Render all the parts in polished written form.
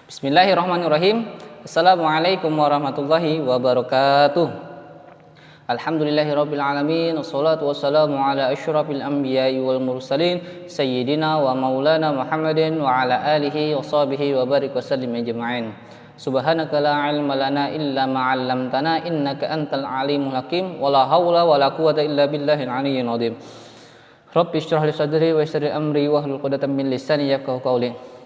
Bismillahirrahmanirrahim. Assalamualaikum warahmatullahi wabarakatuh. Alhamdulillahirabbil alamin, wassalatu wassalamu ala asyrafil anbiya'i wal mursalin sayyidina wa maulana Muhammadin wa ala alihi wa sahbihi wa barik wa sallim ajma'in. Subhanaka la ilma lana illa ma 'allamtana innaka antal alimul hakim wa la haula wa la quwwata illa billahil aliyyil azim. Rabbi shrah li sadri wa yassir li amri wahlul 'uqdatam min lisani yafqahu qawli.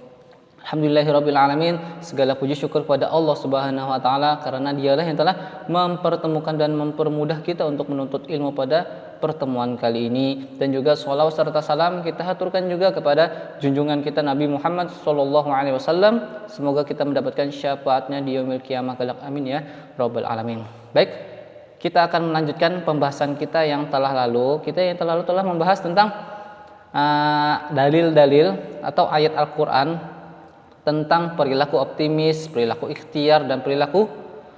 Alhamdulillahirabbil alamin, segala puji syukur pada Allah Subhanahu wa taala karena Dialah yang telah mempertemukan dan mempermudah kita untuk menuntut ilmu pada pertemuan kali ini, dan juga sholawat serta salam kita haturkan juga kepada junjungan kita Nabi Muhammad sallallahu alaihi wasallam. Semoga kita mendapatkan syafaatnya di yaumil qiyamah kelak, amin ya rabbal alamin. Baik, kita akan melanjutkan pembahasan kita yang telah lalu. Kita yang telah lalu telah membahas tentang dalil-dalil atau ayat Al-Qur'an tentang perilaku optimis, perilaku ikhtiar, dan perilaku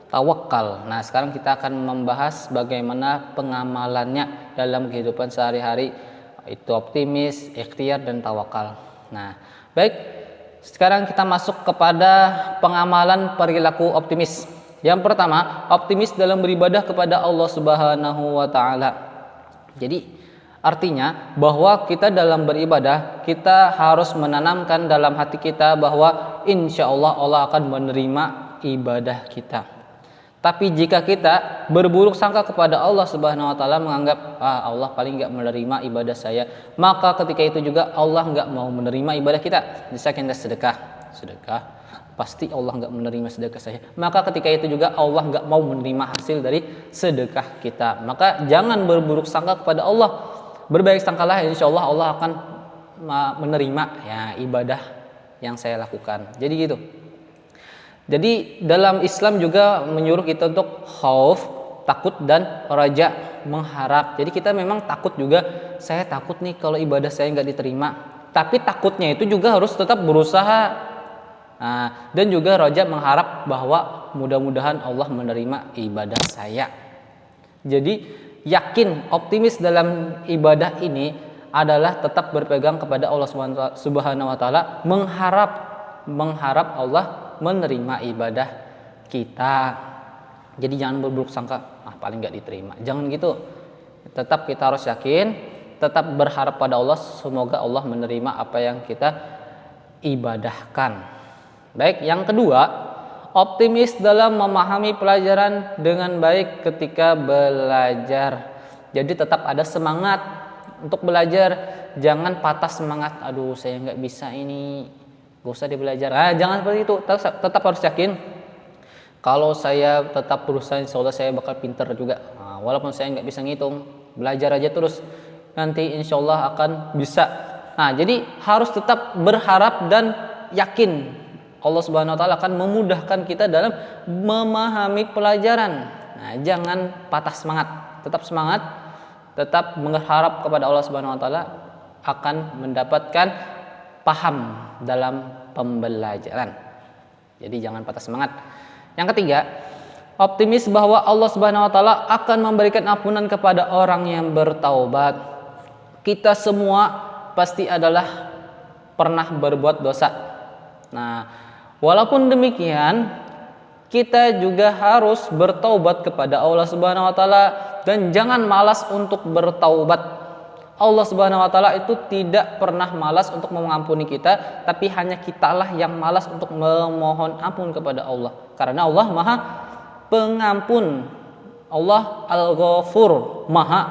tawakal. Nah, sekarang kita akan membahas bagaimana pengamalannya dalam kehidupan sehari-hari, itu optimis, ikhtiar, dan tawakal. Nah, baik, sekarang kita masuk kepada pengamalan perilaku optimis. Yang pertama, optimis dalam beribadah kepada Allah Subhanahu wa taala. Jadi artinya bahwa kita dalam beribadah, kita harus menanamkan dalam hati kita bahwa insya Allah Allah akan menerima ibadah kita. Tapi jika kita berburuk sangka kepada Allah Subhanahu wa taala, menganggap Allah paling nggak menerima ibadah saya, maka ketika itu juga Allah nggak mau menerima ibadah kita. Misalkan kita sedekah, pasti Allah nggak menerima sedekah saya. Maka ketika itu juga Allah nggak mau menerima hasil dari sedekah kita. Maka jangan berburuk sangka kepada Allah. Berbaik sangkalah, insya Allah Allah akan menerima ya ibadah yang saya lakukan. Jadi gitu. Jadi dalam Islam juga menyuruh kita untuk khauf, takut, dan raja, mengharap. Jadi kita memang takut juga. Saya takut nih kalau ibadah saya nggak diterima. Tapi takutnya itu juga harus tetap berusaha. Nah, dan juga raja, mengharap bahwa mudah-mudahan Allah menerima ibadah saya. Jadi yakin, optimis dalam ibadah ini adalah tetap berpegang kepada Allah Subhanahu wa taala, mengharap Allah menerima ibadah kita. Jadi jangan berburuk sangka, paling nggak diterima. Jangan gitu. Tetap kita harus yakin, tetap berharap pada Allah, semoga Allah menerima apa yang kita ibadahkan. Baik, yang kedua, optimis dalam memahami pelajaran dengan baik ketika belajar. Jadi tetap ada semangat untuk belajar. Jangan patah semangat. Aduh, saya nggak bisa ini, gak usah belajar. Jangan seperti itu. Tetap harus yakin. Kalau saya tetap berusaha, insya Allah saya bakal pinter juga. Walaupun saya nggak bisa ngitung, belajar aja terus. Nanti insya Allah akan bisa. Jadi harus tetap berharap dan yakin Allah Subhanahu wa taala akan memudahkan kita dalam memahami pelajaran. Jangan patah semangat, tetap semangat, tetap berharap kepada Allah Subhanahu wa taala akan mendapatkan paham dalam pembelajaran. Jadi jangan patah semangat. Yang ketiga, optimis bahwa Allah Subhanahu wa taala akan memberikan ampunan kepada orang yang bertaubat. Kita semua pasti adalah pernah berbuat dosa. Walaupun demikian, kita juga harus bertaubat kepada Allah Subhanahu wa taala, dan jangan malas untuk bertaubat. Allah Subhanahu wa taala itu tidak pernah malas untuk mengampuni kita, tapi hanya kitalah yang malas untuk memohon ampun kepada Allah. Karena Allah Maha Pengampun. Allah Al-Ghafur, Maha.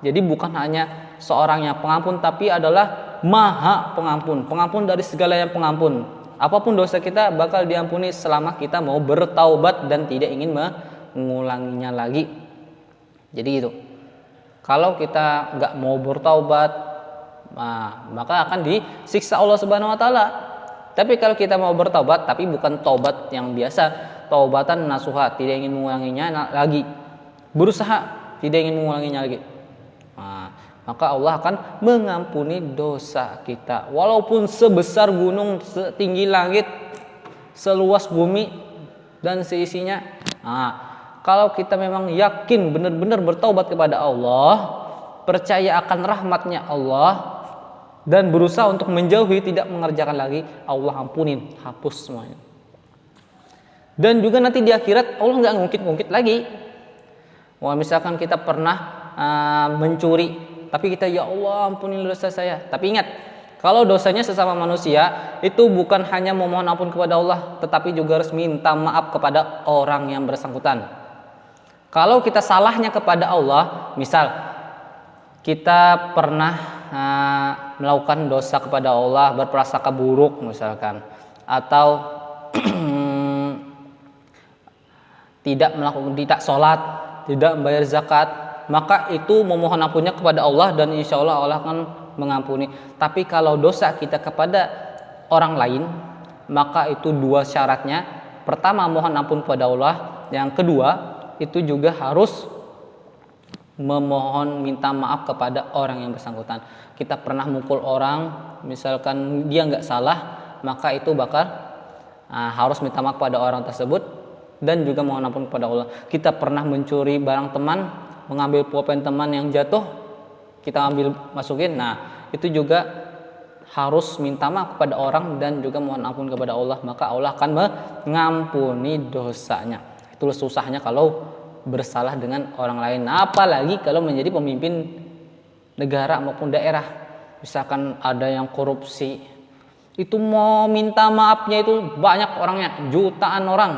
Jadi bukan hanya seorang yang pengampun, tapi adalah Maha Pengampun, pengampun dari segala yang pengampun. Apapun dosa kita bakal diampuni selama kita mau bertaubat dan tidak ingin mengulanginya lagi. Jadi gitu. Kalau kita nggak mau bertaubat, maka akan disiksa Allah Subhanahu wa taala. Tapi kalau kita mau bertaubat, tapi bukan taubat yang biasa, taubatan nasuha, tidak ingin mengulanginya lagi, berusaha tidak ingin mengulanginya lagi, maka Allah akan mengampuni dosa kita. Walaupun sebesar gunung, setinggi langit, seluas bumi dan seisinya. Kalau kita memang yakin benar-benar bertaubat kepada Allah, percaya akan rahmatnya Allah, dan berusaha untuk menjauhi, tidak mengerjakan lagi, Allah ampunin, hapus semuanya. Dan juga nanti di akhirat Allah nggak ngungkit-ngungkit lagi. Wah, misalkan kita pernah mencuri, tapi kita ya Allah ampuni dosa saya. Tapi ingat, kalau dosanya sesama manusia itu bukan hanya memohon ampun kepada Allah, tetapi juga harus minta maaf kepada orang yang bersangkutan. Kalau kita salahnya kepada Allah, misal kita pernah melakukan dosa kepada Allah, berprasangka buruk misalkan, atau tidak sholat, tidak membayar zakat, maka itu memohon ampunnya kepada Allah dan insya Allah Allah akan mengampuni. Tapi kalau dosa kita kepada orang lain, maka itu dua syaratnya. Pertama, mohon ampun kepada Allah. Yang kedua, itu juga harus memohon minta maaf kepada orang yang bersangkutan. Kita pernah mukul orang, misalkan dia nggak salah, maka itu bakal harus minta maaf kepada orang tersebut dan juga mohon ampun kepada Allah. Kita pernah mencuri barang teman, mengambil pulpen teman yang jatuh, kita ambil masukin, nah itu juga harus minta maaf kepada orang dan juga mohon ampun kepada Allah, maka Allah akan mengampuni dosanya. Itu susahnya kalau bersalah dengan orang lain, apalagi kalau menjadi pemimpin negara maupun daerah. Misalkan ada yang korupsi, itu mau minta maafnya itu banyak orangnya, jutaan orang.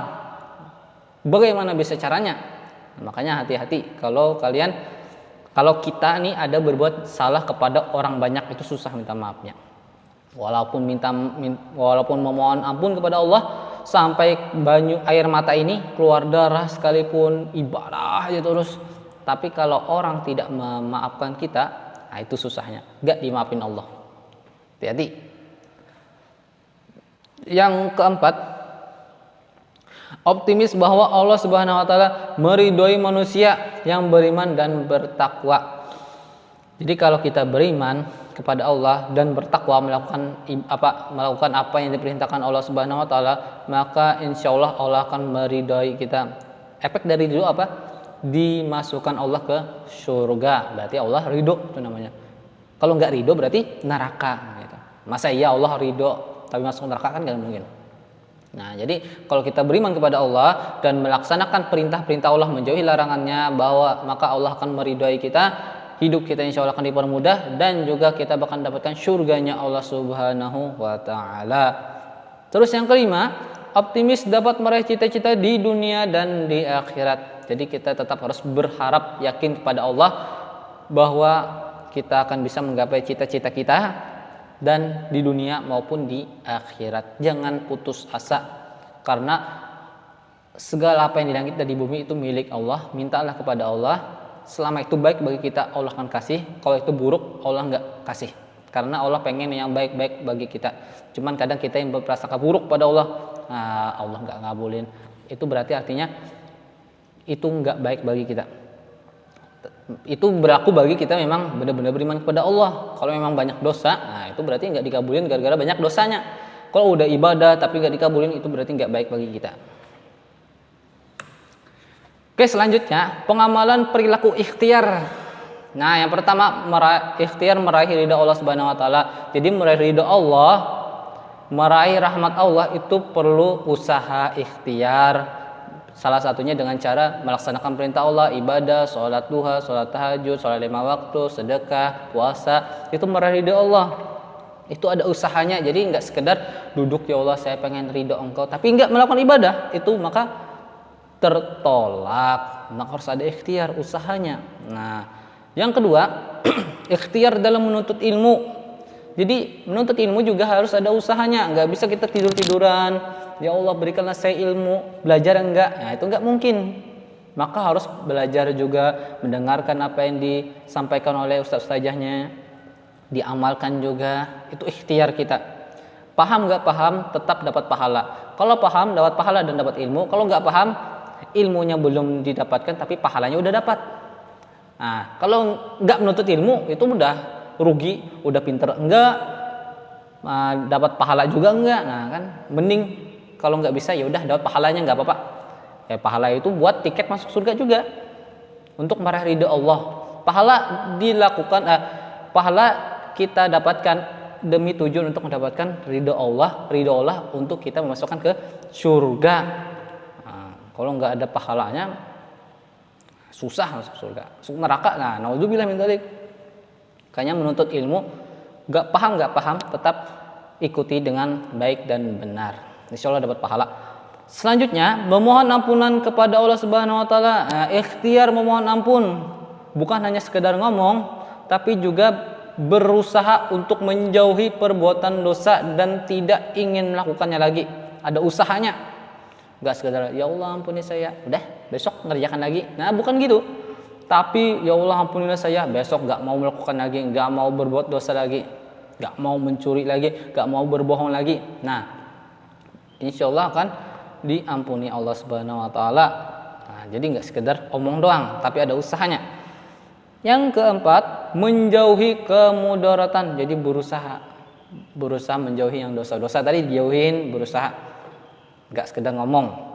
Bagaimana bisa caranya? Makanya hati-hati kalau kita nih ada berbuat salah kepada orang banyak, itu susah minta maafnya. Walaupun memohon ampun kepada Allah sampai air mata ini keluar darah sekalipun, ibadah aja terus. Tapi kalau orang tidak memaafkan kita, nah itu susahnya, gak dimaafin Allah. Hati-hati. Yang keempat, optimis bahwa Allah Subhanahu wa taala meridhoi manusia yang beriman dan bertakwa. Jadi kalau kita beriman kepada Allah dan bertakwa, melakukan apa yang diperintahkan Allah Subhanahu wa taala, maka insya Allah Allah akan meridhoi kita. Efek dari ridho apa? Dimasukkan Allah ke surga. Berarti Allah ridho, itu namanya. Kalau nggak ridho berarti neraka gitu. Masa iya Allah ridho tapi masuk neraka, kan nggak mungkin. Nah, jadi kalau kita beriman kepada Allah dan melaksanakan perintah-perintah Allah, menjauhi larangannya, maka Allah akan meridhai kita, hidup kita insya Allah akan dipermudah, dan juga kita akan dapatkan surganya Allah Subhanahu wa taala. Terus yang kelima, optimis dapat meraih cita-cita di dunia dan di akhirat. Jadi kita tetap harus berharap, yakin kepada Allah bahwa kita akan bisa menggapai cita-cita kita dan di dunia maupun di akhirat. Jangan putus asa, karena segala apa yang di langit dan di bumi itu milik Allah. Mintalah kepada Allah, selama itu baik bagi kita Allah akan kasih, kalau itu buruk Allah nggak kasih, karena Allah pengen yang baik-baik bagi kita. Cuman kadang kita yang berprasangka buruk pada Allah, Allah nggak ngabulin, itu berarti artinya itu nggak baik bagi kita. Itu berlaku bagi kita memang benar-benar beriman kepada Allah. Kalau memang banyak dosa, nah itu berarti nggak dikabulin gara-gara banyak dosanya. Kalau udah ibadah tapi nggak dikabulin, itu berarti nggak baik bagi kita. Oke, selanjutnya pengamalan perilaku ikhtiar. Nah, yang pertama ikhtiar meraih ridha Allah Subhanahu wa taala. Jadi meraih ridha Allah, meraih rahmat Allah itu perlu usaha ikhtiar. Salah satunya dengan cara melaksanakan perintah Allah, ibadah, sholat duha, sholat tahajud, sholat 5 waktu, sedekah, puasa, itu meraih ridha Allah. Itu ada usahanya. Jadi nggak sekedar duduk, ya Allah saya pengen ridha Engkau, tapi nggak melakukan ibadah, itu maka tertolak. Maka harus ada ikhtiar, usahanya. Nah, yang kedua, ikhtiar dalam menuntut ilmu. Jadi menuntut ilmu juga harus ada usahanya. Nggak bisa kita tidur-tiduran, ya Allah berikanlah saya ilmu, belajar enggak? Nah itu enggak mungkin. Maka harus belajar juga, mendengarkan apa yang disampaikan oleh ustaz-ustazahnya, diamalkan juga. Itu ikhtiar kita. Paham enggak paham, tetap dapat pahala. Kalau paham dapat pahala dan dapat ilmu. Kalau enggak paham, ilmunya belum didapatkan tapi pahalanya udah dapat. Nah, kalau enggak menuntut ilmu itu udah rugi, udah pinter enggak, dapat pahala juga enggak. Nah kan mending kalau nggak bisa ya udah dapat pahalanya nggak apa-apa. Ya pahala itu buat tiket masuk surga juga, untuk meraih ridha Allah. Pahala dilakukan, pahala kita dapatkan demi tujuan untuk mendapatkan ridha Allah untuk kita memasukkan ke surga. Kalau nggak ada pahalanya susah masuk surga, masuk neraka. Nah, naudzubillah min dzalik. Kayaknya menuntut ilmu nggak paham tetap ikuti dengan baik dan benar. Insya Allah dapat pahala. Selanjutnya memohon ampunan kepada Allah Subhanahu Wa Taala. Nah, ikhtiar memohon ampun bukan hanya sekedar ngomong, tapi juga berusaha untuk menjauhi perbuatan dosa dan tidak ingin melakukannya lagi. Ada usahanya, nggak sekedar ya Allah ampuni saya, udah besok ngerjakan lagi. Nah, bukan gitu. Tapi ya Allah ampunilah saya, besok nggak mau melakukan lagi, nggak mau berbuat dosa lagi, nggak mau mencuri lagi, nggak mau berbohong lagi. Nah, insya Allah akan diampuni Allah Subhanahu Wa Taala. Nah, jadi nggak sekedar omong doang, tapi ada usahanya. Yang keempat, menjauhi kemudaratan. Jadi berusaha menjauhi yang dosa-dosa tadi dijauhin, berusaha, nggak sekedar ngomong.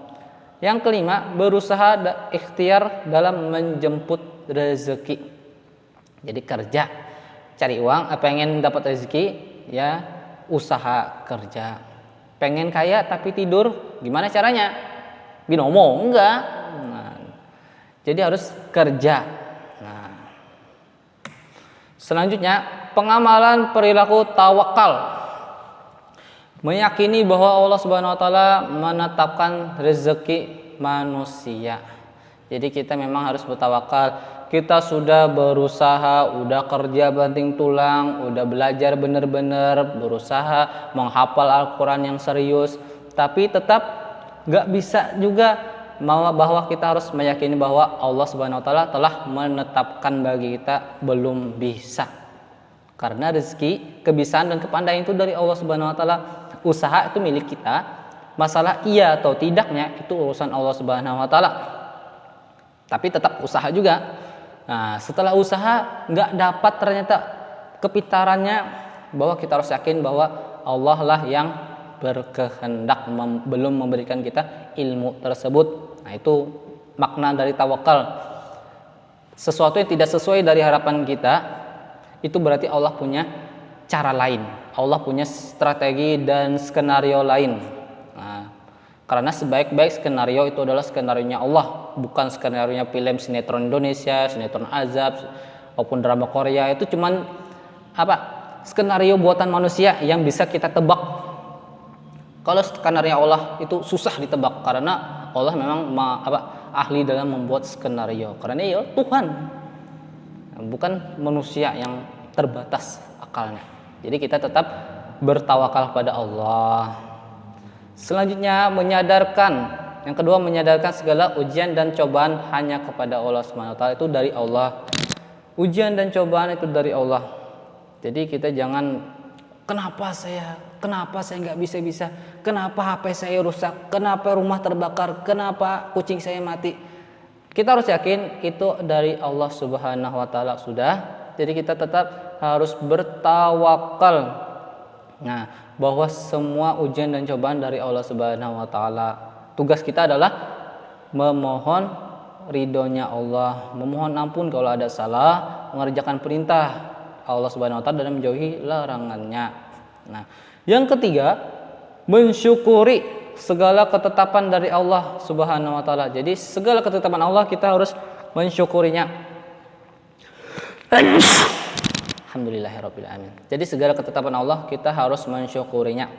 Yang kelima, berusaha ikhtiar dalam menjemput rezeki. Jadi kerja, cari uang, pengen dapat rezeki, ya usaha kerja. Pengen kaya tapi tidur, gimana caranya? Binomo enggak. Nah, jadi harus kerja. Nah, selanjutnya, pengamalan perilaku tawakal. Meyakini bahwa Allah Subhanahu Wa Taala menetapkan rezeki manusia. Jadi kita memang harus bertawakal. Kita sudah berusaha, udah kerja banting tulang, udah belajar benar-benar, berusaha menghafal Al-Quran yang serius, tapi tetap gak bisa juga bahwa kita harus meyakini bahwa Allah Subhanahu Wa Taala telah menetapkan bagi kita, belum bisa. Karena rezeki, kebisaan dan kepandaian itu dari Allah Subhanahu Wa Taala. Usaha itu milik kita, masalah iya atau tidaknya itu urusan Allah Subhanahu Wa Taala. Tapi tetap usaha juga. Nah, setelah usaha nggak dapat ternyata kepintarannya, bahwa kita harus yakin bahwa Allah lah yang berkehendak belum memberikan kita ilmu tersebut. Nah, itu makna dari tawakal. Sesuatu yang tidak sesuai dari harapan kita, itu berarti Allah punya cara lain. Allah punya strategi dan skenario lain. Nah, karena sebaik-baik skenario itu adalah skenarionya Allah, bukan skenarionya film sinetron Indonesia, sinetron azab, maupun drama Korea. Itu cuman skenario buatan manusia yang bisa kita tebak. Kalau skenario Allah itu susah ditebak, karena Allah memang ahli dalam membuat skenario. Karena ya Tuhan, bukan manusia yang terbatas akalnya. Jadi kita tetap bertawakal pada Allah. Selanjutnya yang kedua menyadarkan segala ujian dan cobaan hanya kepada Allah Subhanahu Wa Taala, itu dari Allah. Ujian dan cobaan itu dari Allah. Jadi kita jangan kenapa saya nggak bisa, kenapa HP saya rusak, kenapa rumah terbakar, kenapa kucing saya mati. Kita harus yakin itu dari Allah Subhanahu Wa Taala sudah. Jadi kita tetap harus bertawakal. Nah, bahwa semua ujian dan cobaan dari Allah Subhanahu Wa Taala. Tugas kita adalah memohon ridhonya Allah, memohon ampun kalau ada salah, mengerjakan perintah Allah Subhanahu Wa Taala dan menjauhi larangannya. Nah, yang ketiga, mensyukuri segala ketetapan dari Allah Subhanahu Wa Taala. Jadi segala ketetapan Allah kita harus mensyukurinya. Alhamdulillahirabbil alamin. Jadi segala ketetapan Allah kita harus mensyukurinya.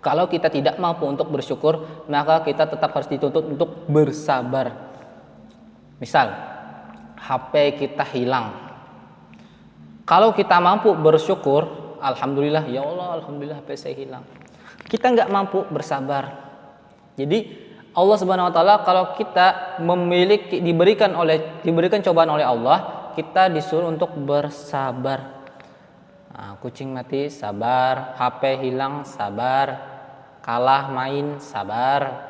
Kalau kita tidak mampu untuk bersyukur, maka kita tetap harus dituntut untuk bersabar. Misal, HP kita hilang. Kalau kita mampu bersyukur, alhamdulillah, ya Allah, alhamdulillah HP saya hilang. Kita nggak mampu bersabar. Jadi Allah Subhanahu Wa Taala kalau kita diberikan cobaan oleh Allah, kita disuruh untuk bersabar. Nah, kucing mati, sabar. HP hilang, sabar. Kalah main, sabar.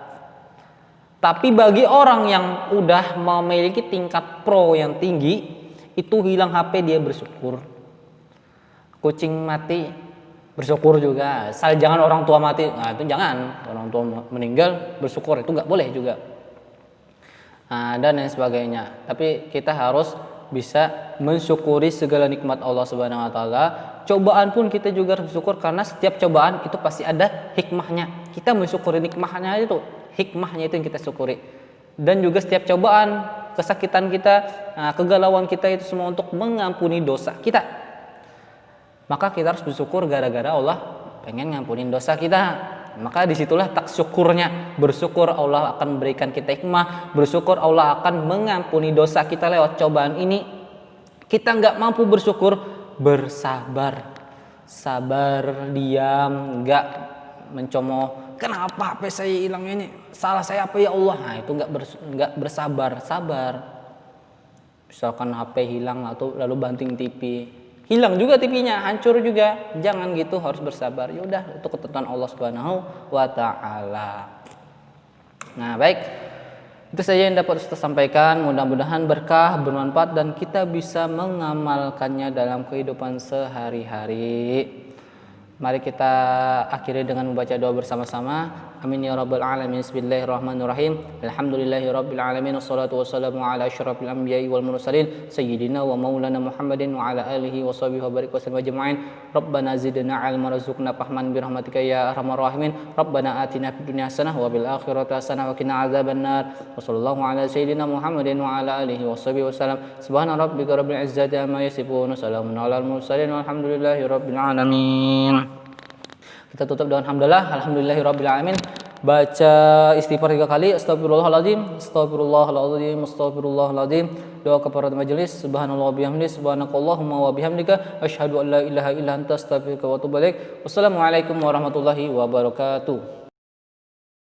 Tapi bagi orang yang udah memiliki tingkat pro yang tinggi, itu hilang HP dia bersyukur. Kucing mati bersyukur juga. Asal jangan orang tua mati. Nah, itu jangan. Orang tua meninggal bersyukur, itu nggak boleh juga. Nah, dan lain sebagainya. Tapi kita harus bisa mensyukuri segala nikmat Allah Subhanahu Wa Taala. Cobaan pun kita juga harus bersyukur, karena setiap cobaan itu pasti ada hikmahnya. Kita mensyukuri nikmahnya itu, hikmahnya itu yang kita syukuri. dan juga setiap cobaan, kesakitan kita, kegalauan kita itu semua untuk mengampuni dosa kita. Maka kita harus bersyukur gara-gara Allah pengen ngampunin dosa kita. Maka disitulah tak syukurnya, bersyukur Allah akan memberikan kita hikmah, bersyukur Allah akan mengampuni dosa kita lewat cobaan ini. Kita nggak mampu bersyukur, bersabar, sabar, diam, nggak mencomot. Kenapa HP saya hilang ini? Salah saya apa ya Allah? Nah itu nggak bersabar, sabar. Misalkan HP hilang atau lalu banting TV, hilang juga TV-nya, hancur juga. Jangan gitu, harus bersabar. Ya udah, itu ketentuan Allah Subhanahu wa taala. Nah, baik. Itu saja yang dapat Ustaz sampaikan. Mudah-mudahan berkah, bermanfaat dan kita bisa mengamalkannya dalam kehidupan sehari-hari. Mari kita akhiri dengan membaca doa bersama-sama. Amin ya rabbal alamin. Bismillahirrahmanirrahim. Alhamdulillahi rabbil alamin. Wassalatu wassalamu ala asyrafil anbiya'i wal mursalin sayyidina wa maulana Muhammadin wa ala alihi wa sahbihi wa barik wasallam ajma'in. Rabbana zidna ilman warzuqna fahman bi rahmatika ya arhamar rahimin. Rabbana atina fid dunya hasanah wa bil akhirati hasanah wa qina adzabannar. Wa sallallahu ala sayyidina Muhammadin wa ala alihi wa sahbihi wasallam. Subhana rabbika rabbil izzati amma yasifun. Salamun alal mursalin walhamdulillahi rabbil alamin. Kita tutup dengan hamdalah, alhamdulillahirabbil alamin. Baca istighfar 3 kali, astagfirullahaladzim, astagfirullahaladzim, astagfirullahaladzim. Doa kepada majelis, subhanallah wa bihamdihi, subhanakallahumma wa bihamdika, asyhadu an la ilaha illa anta, astaghfiruka wa atubu ilaik. Wassalamualaikum warahmatullahi wabarakatuh.